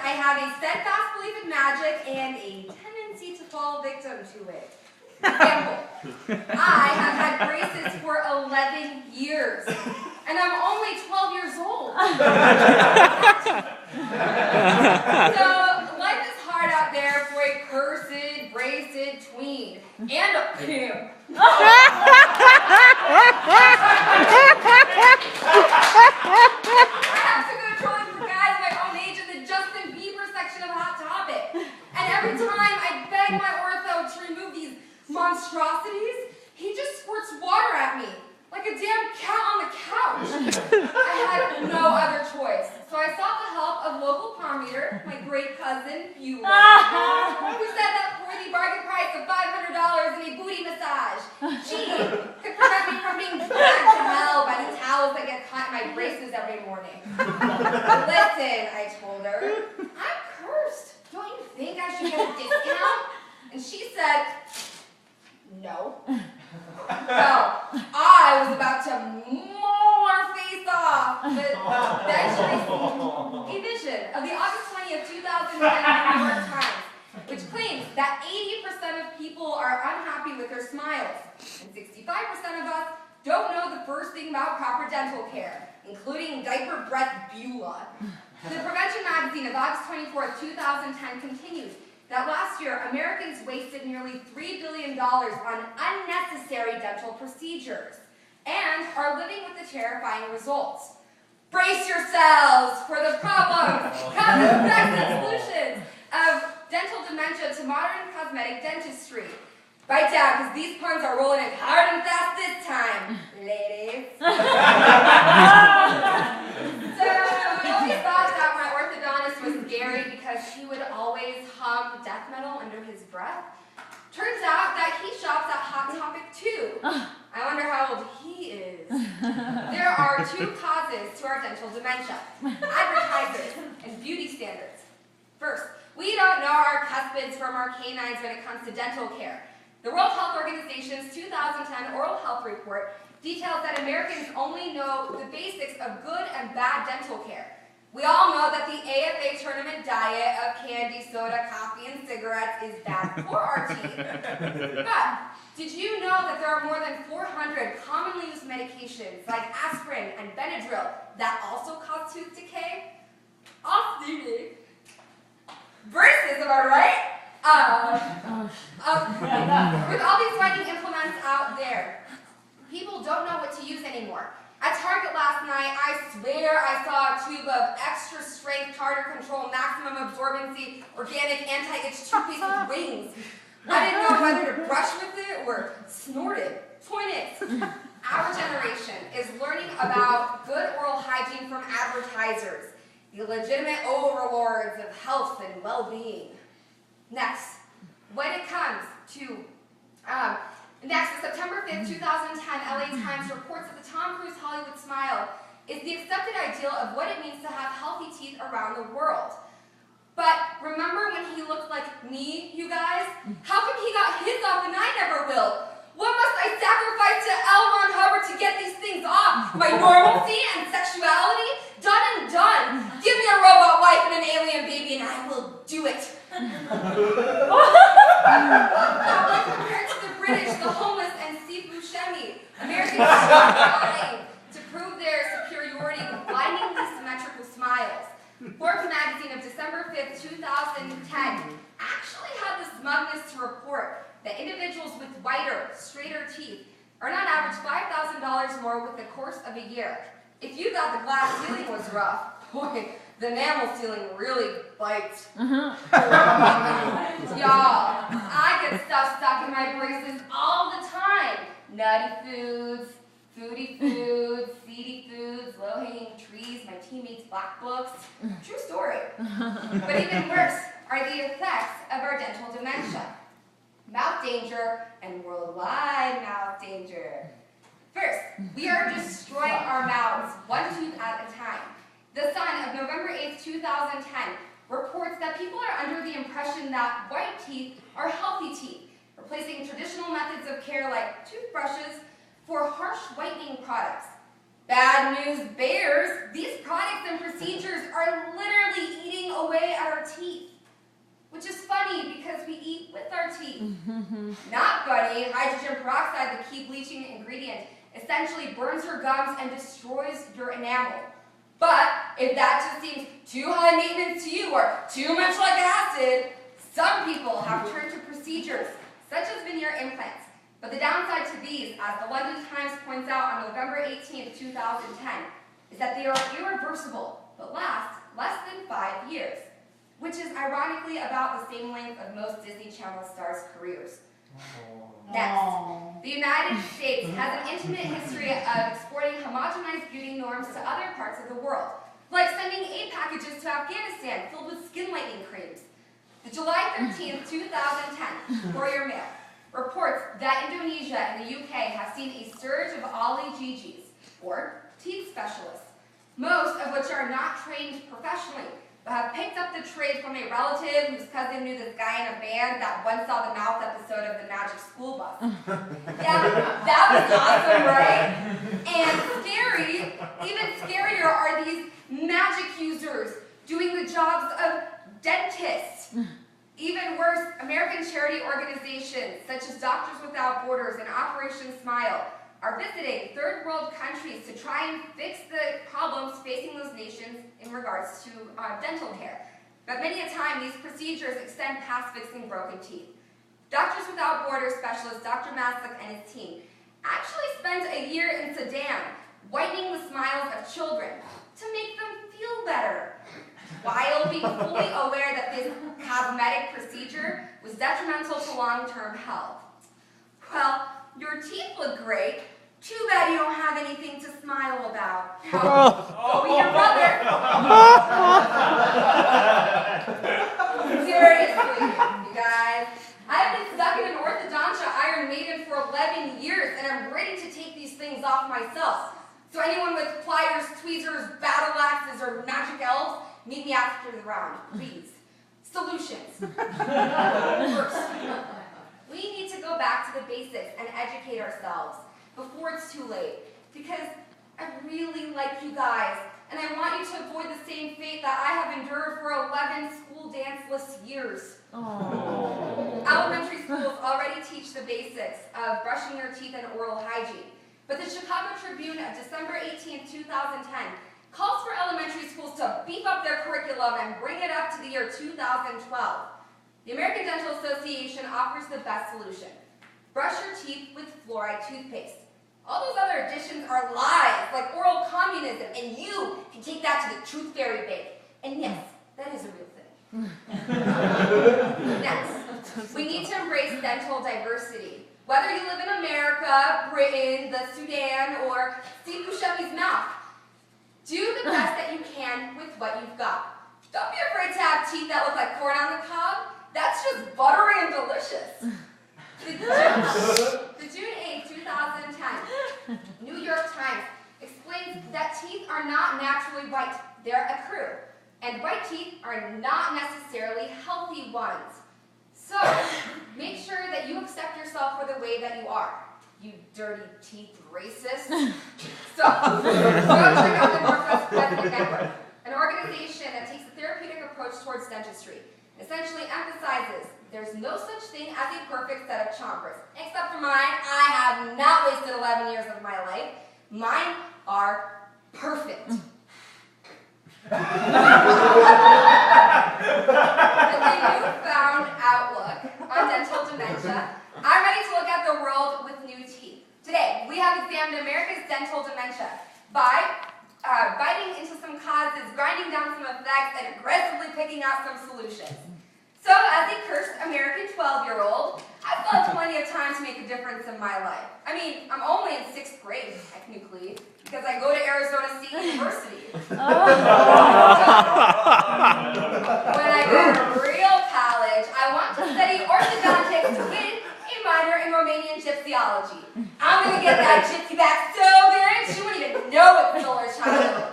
I have a steadfast belief in magic and a tendency to fall victim to it. Example, I have had braces for 11 years, and I'm only 12 years old. So, life is hard out there for a cursed, braced tween, and a pimp. I have to go trolling for guys my own age in the Justin Bieber section of Hot Topic. And every time I beg my ortho to remove these monstrosities, he just squirts water at me, like a damn cat on the couch. I had no other choice, so I sought the help of local palm reader, my great cousin, Beulah, who said that for the bargain price of $500 and a booty massage, she could prevent me from being dragged to hell by the towels that get caught in my braces every morning. Listen, I told her, I'm cursed. Don't you think I should get a discount? And she said, no. Well, I was about to maul her face off, but then she a vision of the August 20th, 2010 New York Times, which claims that 80% of people are unhappy with their smiles, and 65% of us don't know the first thing about proper dental care, including diaper breath Beulah. The Prevention magazine of August 24th, 2010 continues that last year, Americans wasted nearly $3 billion on unnecessary dental procedures and are living with the terrifying results. Brace yourselves for the problems, causes, effects, and solutions of dental dementia to modern cosmetic dentistry. Bite down, because these puns are rolling in hard and fast this time, ladies. So, I always thought that my orthodontist was scary because he would always hum death metal under his breath. Turns out that he shops at Hot Topic too. I wonder how old he is. There are two causes to our dental dementia: advertisers and beauty standards. First, we don't know our cuspids from our canines when it comes to dental care. The World Health Organization's 2010 Oral Health Report details that Americans only know the basics of good and bad dental care. We all know that the AFA tournament diet of candy, soda, coffee, and cigarettes is bad for our teeth. But did you know that there are more than 400 commonly used medications like aspirin and Benadryl that also cause tooth decay? Off-duty. Braces, am I right? With all these whitening implements out there, people don't know what to use anymore. At Target last night, I swear I saw a tube of extra strength, tartar control, maximum absorbency, organic anti-itch toothpaste with wings. I didn't know whether to brush with it or snort it. Point is, our generation is learning about good oral hygiene from advertisers, the legitimate overlords of health and well-being. Next, when it comes to Next, the September 5th, 2010 LA Times reports that the Tom Cruise Hollywood smile is the accepted ideal of what it means to have healthy teeth around the world. But remember when he looked like me, you guys? How come he got his off and I never will? What must I sacrifice to L. Ron Hubbard to get these things off? My normalcy and sexuality? Done and done. Give me a robot wife and an alien baby and I will do it. Compared to the British, the homeless, and Steve Buscemi, Americans are trying to prove their superiority with blindingly symmetrical smiles. Forbes magazine of December 5th, 2010 actually had the smugness to report that individuals with whiter, straighter teeth earn on average $5,000 more with the course of a year. If you thought the glass ceiling was rough, boy, the enamel ceiling really bites. Y'all, I get stuff stuck in my braces all the time. Nutty foods, foodie foods, seedy foods, low-hanging trees, my teammates' black books. True story. But even worse are the effects of our dental dementia. Mouth danger and worldwide mouth danger. First, we are destroying our mouths, one tooth at a time. The Sun of November 8th, 2010 reports that people are under the impression that white teeth are healthy teeth, replacing traditional methods of care like toothbrushes for harsh whitening products. Bad news bears, these products and procedures are literally eating away at our our teeth. Which is funny because we eat with our teeth. Not funny, hydrogen peroxide, the key bleaching ingredient, essentially burns your gums and destroys your enamel. But if that just seems too high maintenance to you or too much like acid, some people have turned to procedures such as veneer implants. But the downside to these, as the London Times points out on November 18, 2010, is that they are irreversible but last less than 5 years, which is ironically about the same length of most Disney Channel stars' careers. Next, the United States has an intimate history of exporting homogenized beauty norms to other parts of the world, like sending aid packages to Afghanistan filled with skin lightening creams. The July 13, 2010 Courier Mail reports that Indonesia and the UK have seen a surge of Ali Gigis, or teeth specialists, most of which are not trained professionally, but have picked up the trade from a relative whose cousin knew this guy in a band that once saw the Mouth episode of the Magic School Bus. Yeah, that was awesome, right? And scary, even scarier are these magic users doing the jobs of dentists. Even worse, American charity organizations such as Doctors Without Borders and Operation Smile are visiting third world countries to try and fix the problems facing those nations in regards to dental care. But many a time, these procedures extend past fixing broken teeth. Doctors Without Borders specialist Dr. Maslick and his team actually spent a year in Sudan whitening the smiles of children to make them feel better, while being fully aware that this cosmetic procedure was detrimental to long-term health. Well, your teeth look great. Too bad you don't have anything to smile about. Go be your brother. Seriously, you guys. I've been stuck in an orthodontia Iron Maiden for 11 years, and I'm ready to take these things off myself. So anyone with pliers, tweezers, battle axes, or magic elves, meet me after the round, please. Solutions. First, we need to go back to the basics and educate ourselves before it's too late, because I really like you guys, and I want you to avoid the same fate that I have endured for 11 school danceless years. Elementary schools already teach the basics of brushing your teeth and oral hygiene, but the Chicago Tribune of December 18, 2010 calls for elementary schools to beef up their curriculum and bring it up to the year 2012. The American Dental Association offers the best solution. Brush your teeth with fluoride toothpaste. All those other additions are lies, like oral communism, and you can take that to the Truth Fairy Bank. And yes, that is a real thing. Next, we need to embrace dental diversity. Whether you live in America, Britain, the Sudan, or Steve Buscemi's mouth, do the best that you can with what you've got. Don't be afraid to have teeth that look like corn on the cob. That's just buttery and delicious. The June 8, 2010 New York Times explains that teeth are not naturally white. They're a crew. And white teeth are not necessarily healthy ones. So, make sure that you accept yourself for the way that you are. You dirty teeth racist. So, go check out the Northwest President Network, an organization that takes a therapeutic approach towards dentistry. Essentially emphasizes there's no such thing as a perfect set of chompers. Except for mine, I have not wasted 11 years of my life. Mine are perfect. With a newfound outlook on dental dementia, I'm ready to look at the world with new teeth. Today, we have examined America's dental dementia by biting into some causes, grinding down some effects, and aggressively picking out some solutions. So, as a cursed American 12-year-old, I've got plenty of time to make a difference in my life. I mean, I'm only in 6th grade, technically, because I go to Arizona State University. When I go to real college, I want to study orthodontics with a minor in Romanian gypsyology. I'm going to get that gypsy back so good, she wouldn't even know it's Solar Child.